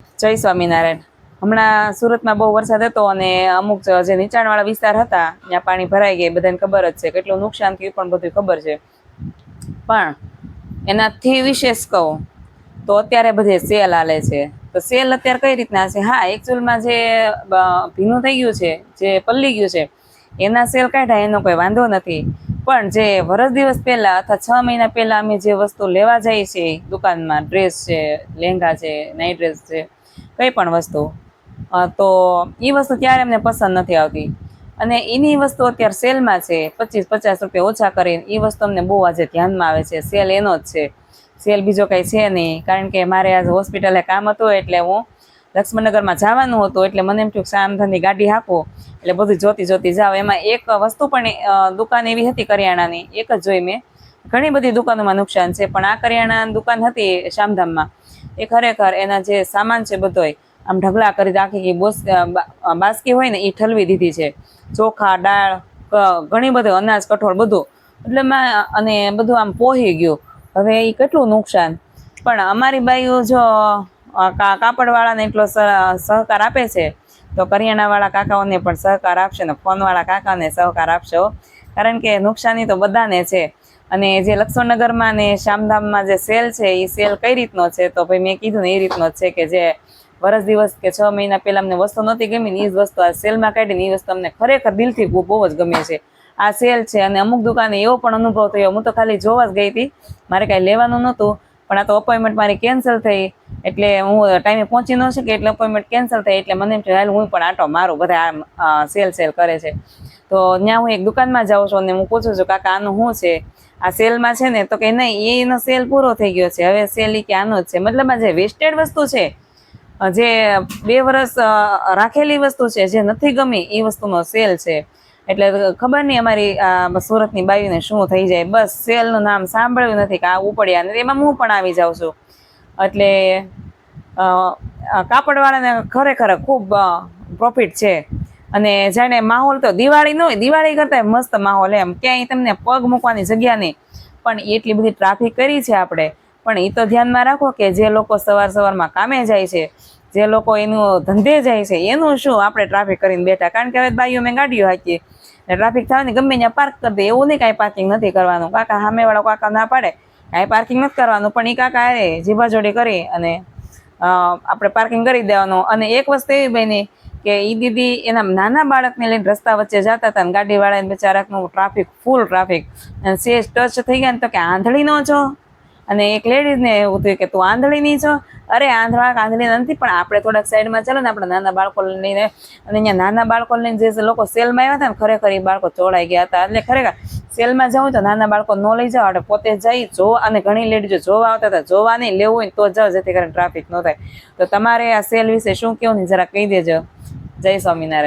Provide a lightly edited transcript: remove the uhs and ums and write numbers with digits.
જય સ્વામિનારાયણ। હમણાં સુરતમાં બહુ વરસાદ હતો અને અમુક જે નીચાણવાળા વિસ્તાર હતા ત્યાં પાણી ભરાઈ ગયા, બધાને ખબર જ છે કેટલું નુકસાન થયું પણ બધું ખબર છે। પણ એનાથી વિશેષ કહું તો અત્યારે બધે સેલ હાલે છે। તો સેલ અત્યારે કઈ રીતના છે? હા, એકચ્યુઅલમાં જે ભીનું થઈ ગયું છે, જે પલ્લી ગયું છે એના સેલ કાઢ્યા, એનો કોઈ વાંધો નથી। પણ જે વરસ દિવસ પહેલા અથવા 6 મહિના પહેલા અમે જે વસ્તુ લેવા જઈએ છીએ દુકાનમાં, ડ્રેસ છે, લહેંગા છે, નાઇટ ડ્રેસ છે, કઈ પણ વસ્તુ, તો એ વસ્તુ ત્યારે અમને પસંદ નથી આવતી અને એની વસ્તુ અત્યારે સેલમાં છે, 25-50 રૂપિયા ઓછા કરીને એ વસ્તુ અમને બહુ આજે ધ્યાનમાં આવે છે। સેલ એનો જ છે, સેલ બીજો કઈ છે નહીં। કારણ કે મારે આજે હોસ્પિટલે કામ હતું એટલે હું લક્ષ્મણનગરમાં જવાનું હતું, એટલે મને એમ થયું સામધાની ગાડી હાંકું એટલે બધું જોતી જોતી જાવ। એમાં એક વસ્તુ પણ દુકાન એવી હતી કરિયાણાની, એક જ જોઈ મેં, ઘણી બધી દુકાનોમાં નુકસાન છે પણ આ કરિયાણા દુકાન હતી શામધામમાં, એ ખરેખર એના જે સામાન છે બધોય આમ ઢગલા કરી રાખી, બાસ્કી હોય ને એ ઠલવી દીધી છે, ચોખા, દાળ, ઘણી બધી અનાજ, કઠોળ બધું, એટલે અને બધું આમ પોહી ગયું। હવે એ કેટલું નુકસાન। પણ અમારી બાઈઓ જો કાપડવાળાને એટલો સહકાર આપે છે તો કરિયાણાવાળા કાકાઓને પણ સહકાર આપશે ને ફોનવાળા કાકાને સહકાર આપશે। કારણ કે નુકસાની તો બધાને છે। અને જે લક્ષ્મણનગરમાં ને શામધામમાં જે સેલ છે એ સેલ કઈ રીતનો છે? તો ભાઈ મેં કીધું ને એ રીતનો છે કે જે વરસ દિવસ કે 6 મહિના પહેલા અમને વસ્તુ નહોતી ગમી ને એ જ વસ્તુ આ સેલમાં કાઢીને એ વસ્તુ અમને ખરેખર દિલથી બહુ જ ગમે છે। આ સેલ છે અને અમુક દુકાને એવો પણ અનુભવ થયો, હું તો ખાલી જોવા જ ગઈ હતી, મારે કાંઈ લેવાનું નહોતું, પણ આ તો અપોઇન્ટમેન્ટ મારી કેન્સલ થઈ એટલે હું ટાઈમે પહોંચી ન શકી, એટલે અપોઇન્ટમેન્ટ કેન્સલ થઈ એટલે મને એમ થયું હાલ હું પણ આટો મારું, બધા આ સેલ કરે છે તો ત્યાં હું એક દુકાનમાં જાઉં છું અને હું પૂછું છું કાકા આનું શું છે, આ સેલમાં છે ને? તો કે નહીં, એનો સેલ પૂરો થઈ ગયો છે, હવે સેલ કે આનો જ છે। મતલબ આ જે વેસ્ટેડ વસ્તુ છે, જે 2 વર્ષ રાખેલી વસ્તુ છે, જે નથી ગમી એ વસ્તુનો સેલ છે। એટલે ખબર નહીં અમારી સુરતની બાઈઓને શું થઈ જાય, બસ સેલનું નામ સાંભળ્યું નથી કે આ ઉપડ્યા, ને એમાં હું પણ આવી જાઉં છું। એટલે કાપડવાળાને ખરેખર ખૂબ પ્રોફિટ છે। અને જાણે માહોલ તો દિવાળી ન હોય, દિવાળી કરતા મસ્ત માહોલ એમ, ક્યાંય તમને પગ મૂકવાની જગ્યા નહીં, પણ એટલી બધી ટ્રાફિક કરી છે આપણે। પણ એ તો ધ્યાનમાં રાખો કે જે લોકો સવારમાં કામે જાય છે, જે લોકો એનું ધંધે જાય છે, એનું શું આપણે ટ્રાફિક કરીને બેઠા? કારણ કે હવે બાઈઓ મેં ગાડીઓ હાકીએ, ટ્રાફિક થાય ને ગમે ત્યાં પાર્ક કરી દે, એવું નહીં કાંઈ પાર્કિંગ નથી કરવાનું। કાકા સામેવાળા કાકા ના પાડે કાંઈ પાર્કિંગ નથી કરવાનું, પણ એ કાકા અરે જીભાજોડી કરી અને આપણે પાર્કિંગ કરી દેવાનું। અને એક વસ્તુ એવી બની કે એ દીદી એના નાના બાળકને લઈને રસ્તા વચ્ચે જતા હતા ને ગાડીવાળાને બિચારાનું ટ્રાફિક, ફૂલ ટ્રાફિક, અને સેજ ટચ થઈ ગયા ને તો કે આંધળી ન છો? અને એક લેડીઝને એવું થયું કે તું આંધળી નહીં છો? અરે આંધળી નથી, પણ આપણે થોડાક સાઈડમાં ચાલો ને, આપણે નાના બાળકો લઈને, અને અહીંયા નાના બાળકો લઈને જે લોકો સેલમાં આવ્યા હતા ને ખરેખર એ બાળકો ચોળાઈ ગયા હતા। એટલે ખરેખર સેલમાં જવું તો નાના બાળકો ન લઈ જાઓ, આપણે પોતે જઈ જોવા, અને ઘણી લેડીઝો જોવા આવતા હતા, જોવા નહીં લેવું હોય તો જાઓ જેથી કરીને ટ્રાફિક ન થાય। તો તમારે આ સેલ વિશે શું કહવું ને જરા કહી દેજો। જય સ્વામિનારાયણ।